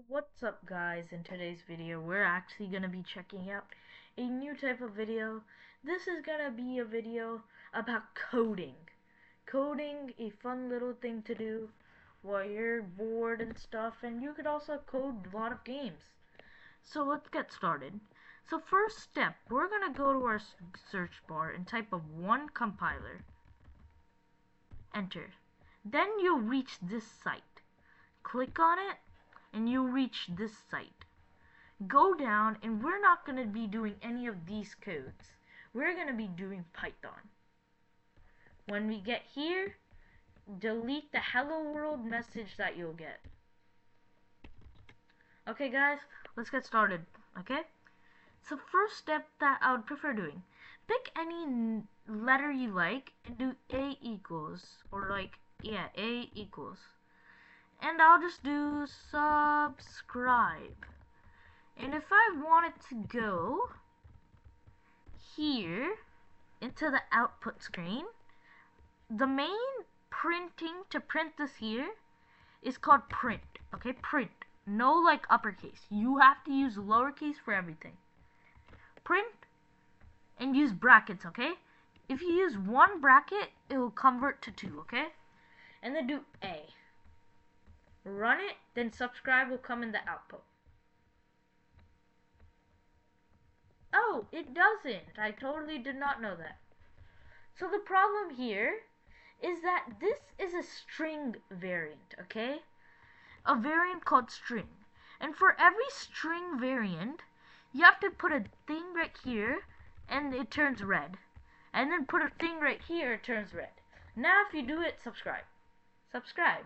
What's up guys? In today's video we're actually going to be checking out a new type of video. This is going to be a video about coding. Coding, a fun little thing to do while you're bored and stuff, and you could also code a lot of games. So let's get started. So first step, we're going to go to our search bar and type of one compiler. Enter. Then you'll reach this site. Click on it and you'll reach this site. Go down, and we're not going to be doing any of these codes. We're going to be doing Python. When we get here, delete the hello world message that you'll get. Okay guys, let's get started. Okay, so first step that I would prefer doing, pick any letter you like and do A equals, or A equals. And I'll just do subscribe. And if I wanted to go here into the output screen, the main printing to print this here is called print. Okay, print. No like uppercase. You have to use lowercase for everything. Print and use brackets, okay? If you use one bracket, it will convert to two, okay? And then do A. Run it, then subscribe will come in the output. Oh, it doesn't. I totally did not know that. So the problem here is that this is a string variant, okay? A variant called string. And for every string variant, you have to put a thing right here and it turns red. And then put a thing right here, it turns red. Now if you do it, subscribe. Subscribe.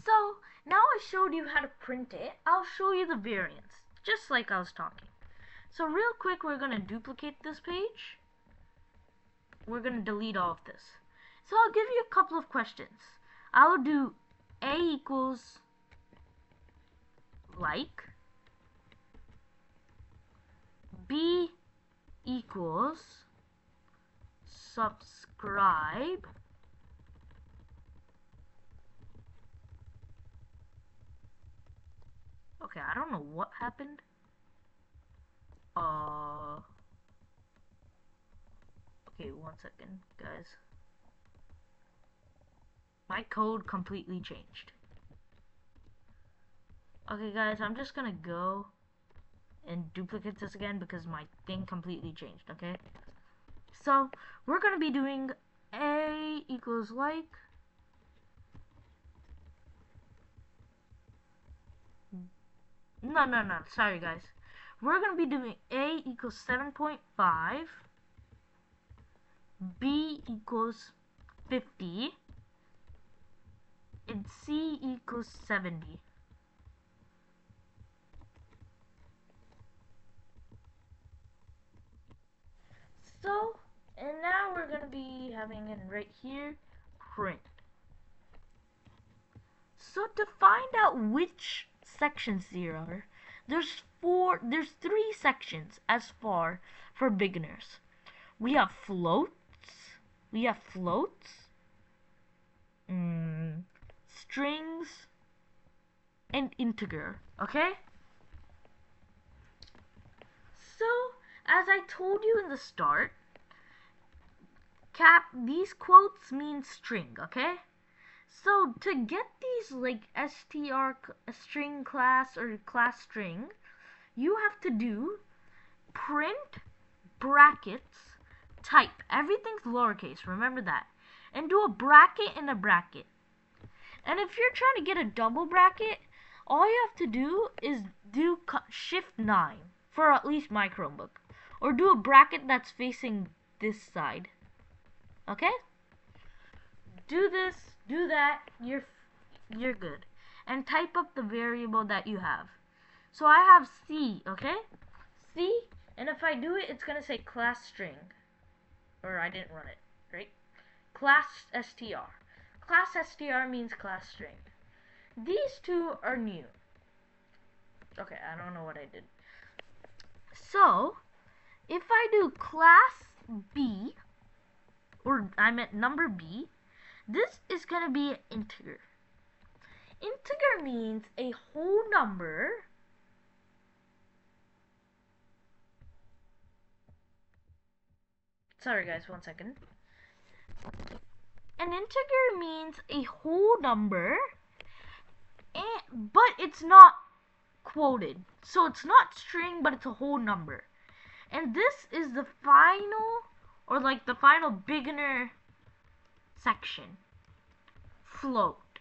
So, now I showed you how to print it, I'll show you the variants, just like I was talking. So real quick, we're going to duplicate this page. We're going to delete all of this. So I'll give you a couple of questions. I'll do A equals like, B equals subscribe, okay, I don't know what happened. Okay, 1 second, guys. My code completely changed. Okay, guys, I'm just gonna go and duplicate this again because my thing completely changed, okay? So, we're gonna be doing A equals like, no, sorry guys. We're going to be doing A equals 7.5, B equals 50, and C equals 70. So, and now we're going to be having it right here, print. So to find out which sections there are, there's 3 sections as far for beginners. We have floats, strings, and integer, okay? So, as I told you in the start, these quotes mean string, okay? So to get these like str string class or class string, you have to do print brackets type. Everything's lowercase, remember that. And do a bracket and a bracket. And if you're trying to get a double bracket, all you have to do is do shift 9 for at least my Chromebook. Or do a bracket that's facing this side. Okay? Do this, do that, you're good. And type up the variable that you have. So I have C, okay? C, and if I do it, it's gonna say class string. Or I didn't run it, right? Class str. Class str means class string. These two are new. Okay, I don't know what I did. So, if I do class B, or I meant number B, This is gonna be an integer. Integer means a whole number sorry guys, 1 second. An integer means a whole number, but it's not quoted. So it's not string, but it's a whole number. And this is the final, or like the final beginner section. Float.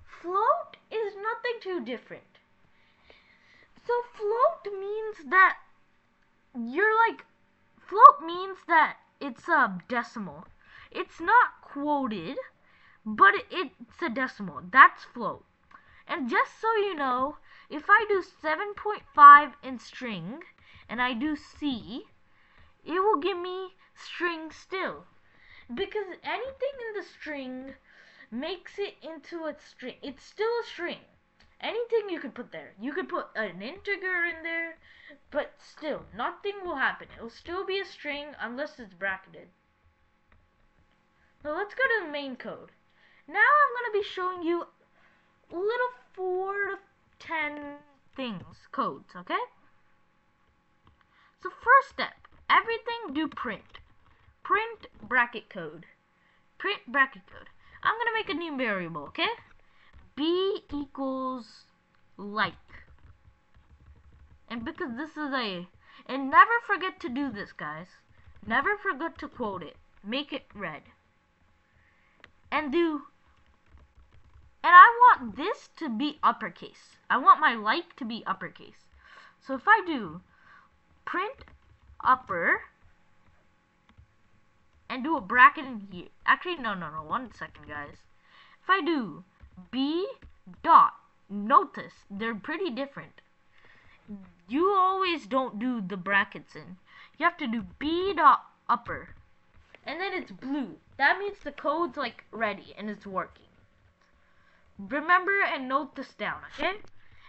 Float is nothing too different. So float means that float means that it's a decimal. It's not quoted, but it's a decimal. That's float. And just so you know, if I do 7.5 in string and I do C, it will give me string still. Because anything in the string makes it into a string. It's still a string. Anything you could put there. You could put an integer in there, but still, nothing will happen. It will still be a string unless it's bracketed. Now let's go to the main code. Now I'm going to be showing you little 4 to 10 codes, okay? So first step, everything do print. Print bracket code. Print bracket code. I'm going to make a new variable, okay? B equals like. And because this is and never forget to do this, guys. Never forget to quote it. Make it red. And I want this to be uppercase. I want my like to be uppercase. So if I do print upper and do a bracket in here. Actually, no, 1 second, guys. If I do B dot, notice they're pretty different. You always don't do the brackets in. You have to do B dot upper. And then it's blue. That means the code's like ready and it's working. Remember and note this down, okay?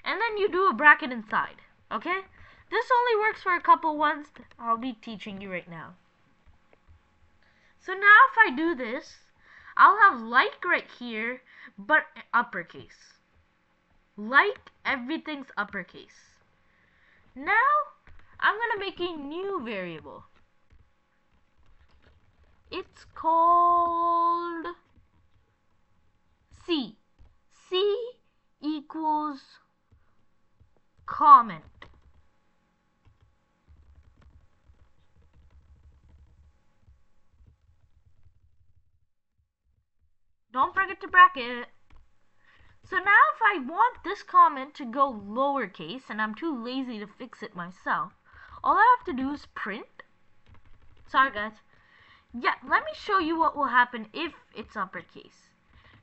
And then you do a bracket inside, okay? This only works for a couple ones I'll be teaching you right now. So now if I do this, I'll have like right here, but uppercase. Like, everything's uppercase. Now, I'm gonna make a new variable. It's called C. C equals comment. Don't forget to bracket it. So now if I want this comment to go lowercase and I'm too lazy to fix it myself, all I have to do is print. Sorry guys. Yeah, let me show you what will happen if it's uppercase.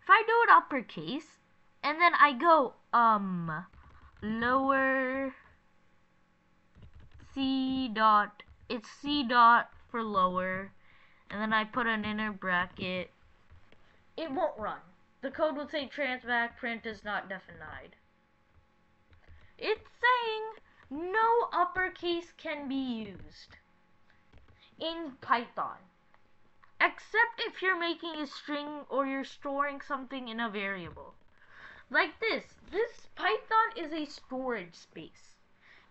If I do it uppercase and then I go lower C dot, it's C dot for lower, and then I put an inner bracket, it won't run. The code will say transback print is not denied. It's saying no uppercase can be used in Python, except if you're making a string or you're storing something in a variable. Like this. This Python is a storage space.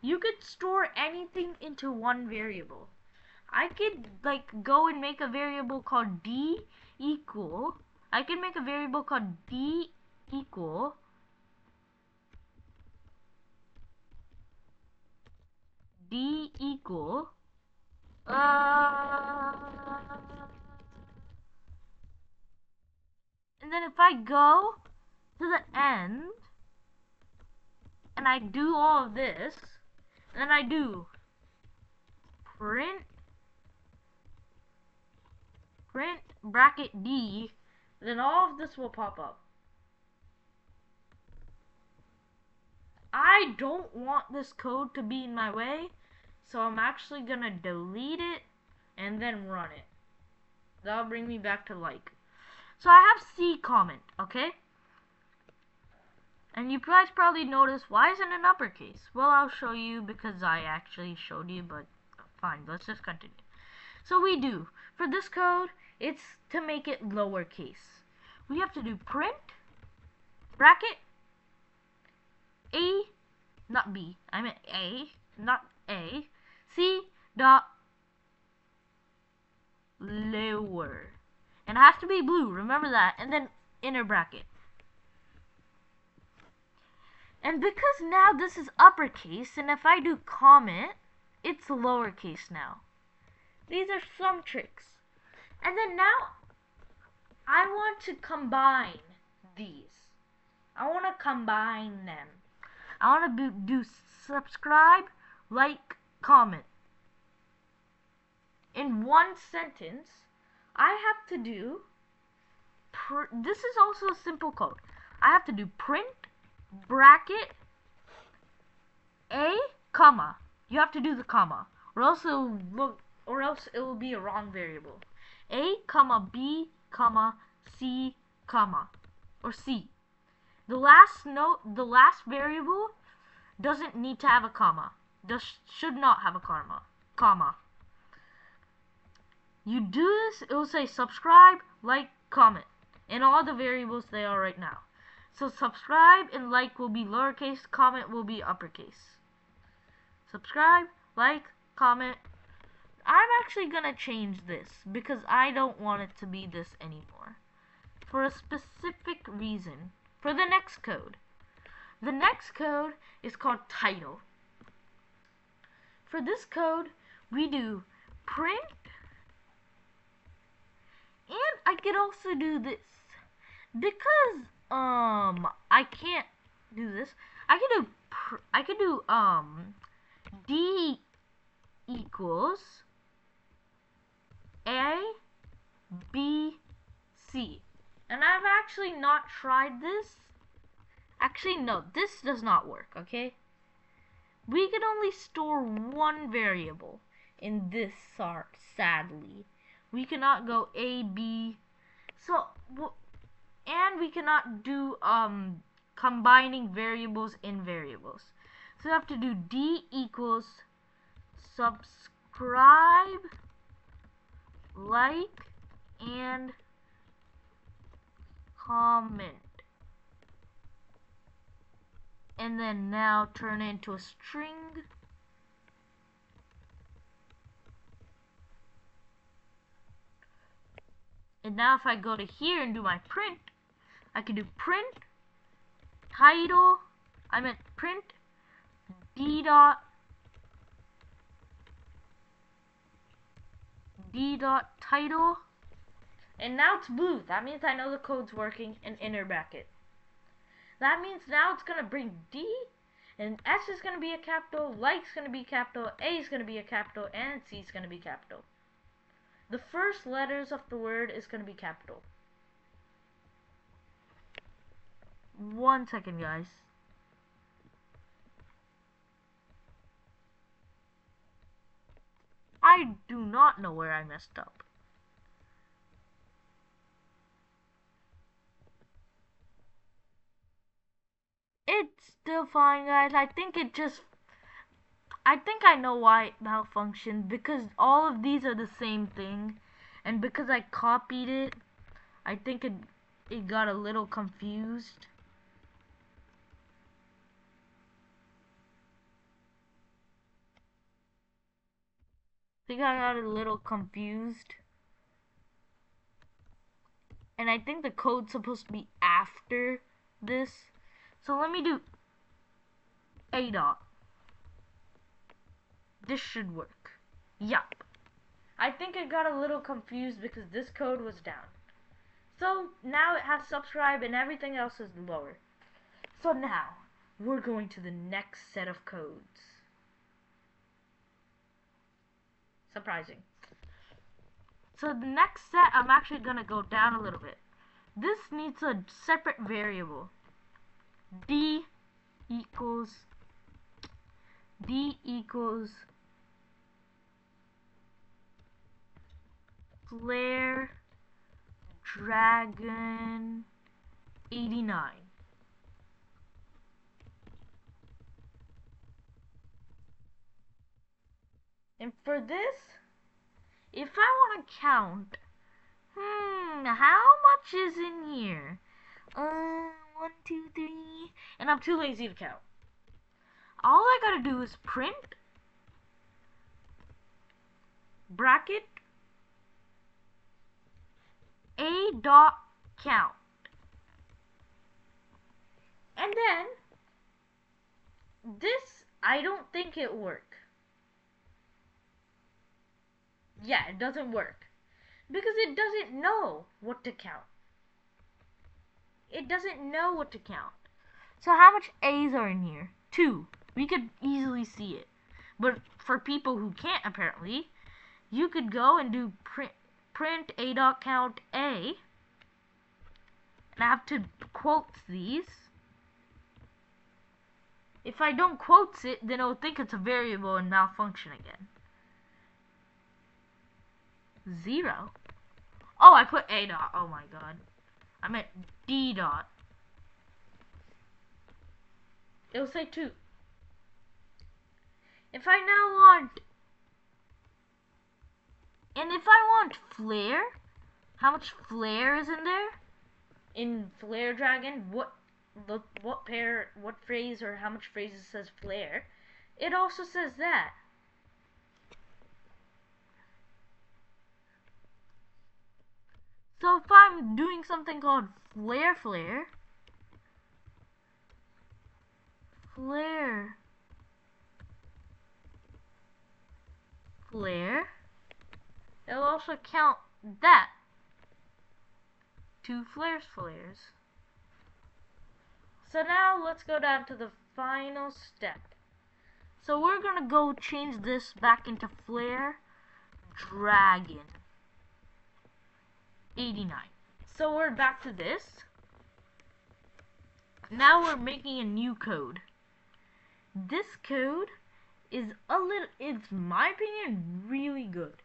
You could store anything into one variable. I could go and make a variable called D equal. I can make a variable called D equal and then if I go to the end and I do all of this, and then I do print bracket D, then all of this will pop up. I don't want this code to be in my way, so I'm actually gonna delete it and then run it. That'll bring me back to like. So I have C comment, okay? And you guys probably notice, why isn't it in uppercase? Well, I'll show you because I actually showed you, but fine, let's just continue. So we do, for this code, it's to make it lowercase. we have to do print bracket A, not B, I meant A, not A, C dot lower. And it has to be blue, remember that, and then inner bracket. And because now this is uppercase, and if I do comment, it's lowercase now. These are some tricks. And then now, I want to combine these. I want to combine them. I want to do subscribe, like, comment. In one sentence, I have to do, this is also a simple code. I have to do print, bracket, A, comma. You have to do the comma, or else it will be a wrong variable. A, comma, B, comma, C, comma, or C. The last variable doesn't need to have a comma. Should not have a comma. You do this, it will say subscribe, like, comment, and all the variables they are right now. So subscribe and like will be lowercase, comment will be uppercase. Subscribe, like, comment. I'm actually gonna change this because I don't want it to be this anymore. For a specific reason. For the next code. The next code is called title. For this code, we do print, and I could also do this. Because I can't do this. I could do D equals A, B, C. And I've actually not tried this. Actually, no, this does not work, okay? We can only store one variable in this sort, sadly. We cannot go A, B. So, and we cannot do combining variables in variables. So we have to do D equals subscribe, like, and comment. And then now turn it into a string. And now if I go to here and do my print, I can do print title, I meant print D dot title, and now it's blue. That means I know the code's working, and inner bracket. That means now it's gonna bring D, and S is gonna be a capital, like's gonna be capital, A is gonna be a capital, and C is gonna be capital. The first letters of the word is gonna be capital. 1 second, guys. I do not know where I messed up. It's still fine, guys. I think I know why it malfunctioned, because all of these are the same thing, and because I copied it, I think it got a little confused. I got a little confused. And I think the code's supposed to be after this. So let me do A dot. This should work. Yup. I think it got a little confused because this code was down. So now it has subscribe and everything else is lower. So now we're going to the next set of codes. Surprising. So the next set, I'm actually going to go down a little bit. This needs a separate variable. D equals Flare Dragon 89. And for this, if I want to count How much is in here? 1, 2, 3, and I'm too lazy to count. All I gotta do is print, bracket, a dot count. And then, this, I don't think it work. Yeah, it doesn't work. Because it doesn't know what to count. It doesn't know what to count. So how much A's are in here? 2. We could easily see it. But for people who can't, apparently, you could go and do print a dot count A. And I have to quotes these. If I don't quotes it, then it'll think it's a variable and malfunction again. 0. Oh, I put A dot. Oh my god. I meant D dot. It'll say 2. If I now want, and if I want flare, how much flare is in there? In Flare Dragon, what phrase or how much phrases says flare? It also says that. So if I'm doing something called flare, it'll also count that. 2 flares. So now let's go down to the final step. So we're gonna go change this back into Flare Dragon 89. So we're back to this. Now we're making a new code. This code is it's my opinion, really good.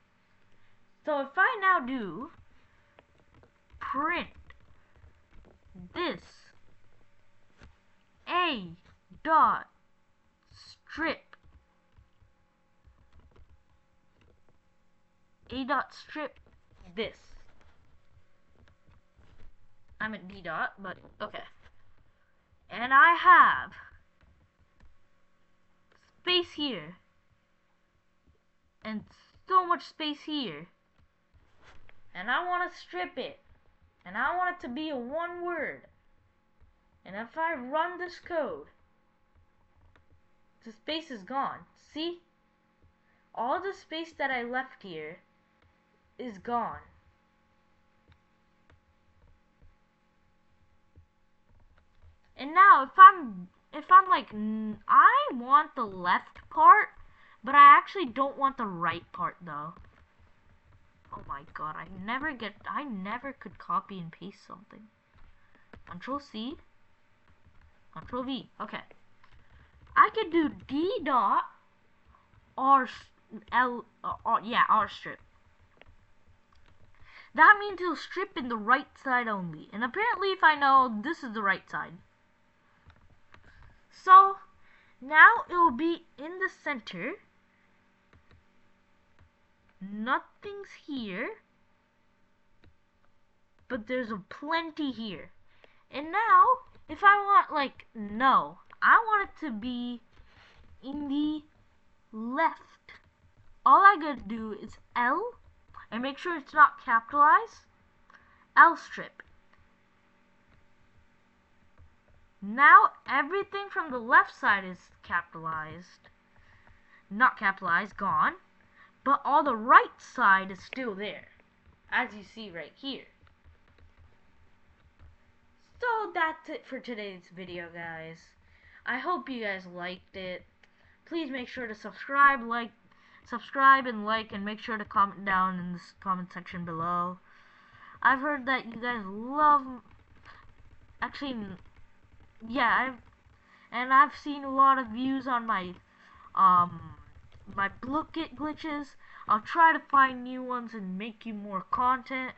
So if I now do print this a dot strip this. I'm at D dot, but okay. And I have space here and so much space here. And I want to strip it. And I want it to be a one word. And if I run this code, the space is gone. See? All the space that I left here is gone. And now if I'm like, I want the left part, but I actually don't want the right part though. Oh my god, I never could copy and paste something. Control C, Control V. Okay. I could do D dot R strip. That means it'll strip in the right side only. And apparently if I know this is the right side. So now it will be in the center. Nothing's here. But there's a plenty here. And now if I want like no, I want it to be in the left. All I gotta do is L and make sure it's not capitalized. L strip. Now everything from the left side is capitalized. Not capitalized, gone. But all the right side is still there. As you see right here. So that's it for today's video, guys. I hope you guys liked it. Please make sure to subscribe and like, and make sure to comment down in the comment section below. I've heard that you guys love, actually, yeah, I've seen a lot of views on my my Blookit glitches. I'll try to find new ones and make you more content.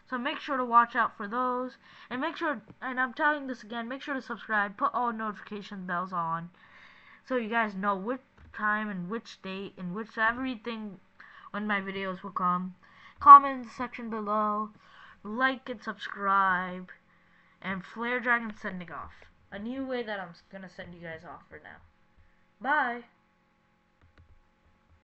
So make sure to watch out for those. And make sure, and I'm telling this again, make sure to subscribe, put all notification bells on, so you guys know which time and which date and which everything when my videos will come. Comment in the section below. like and subscribe, and Flare Dragon sending off. A new way that I'm gonna send you guys off for now. Bye!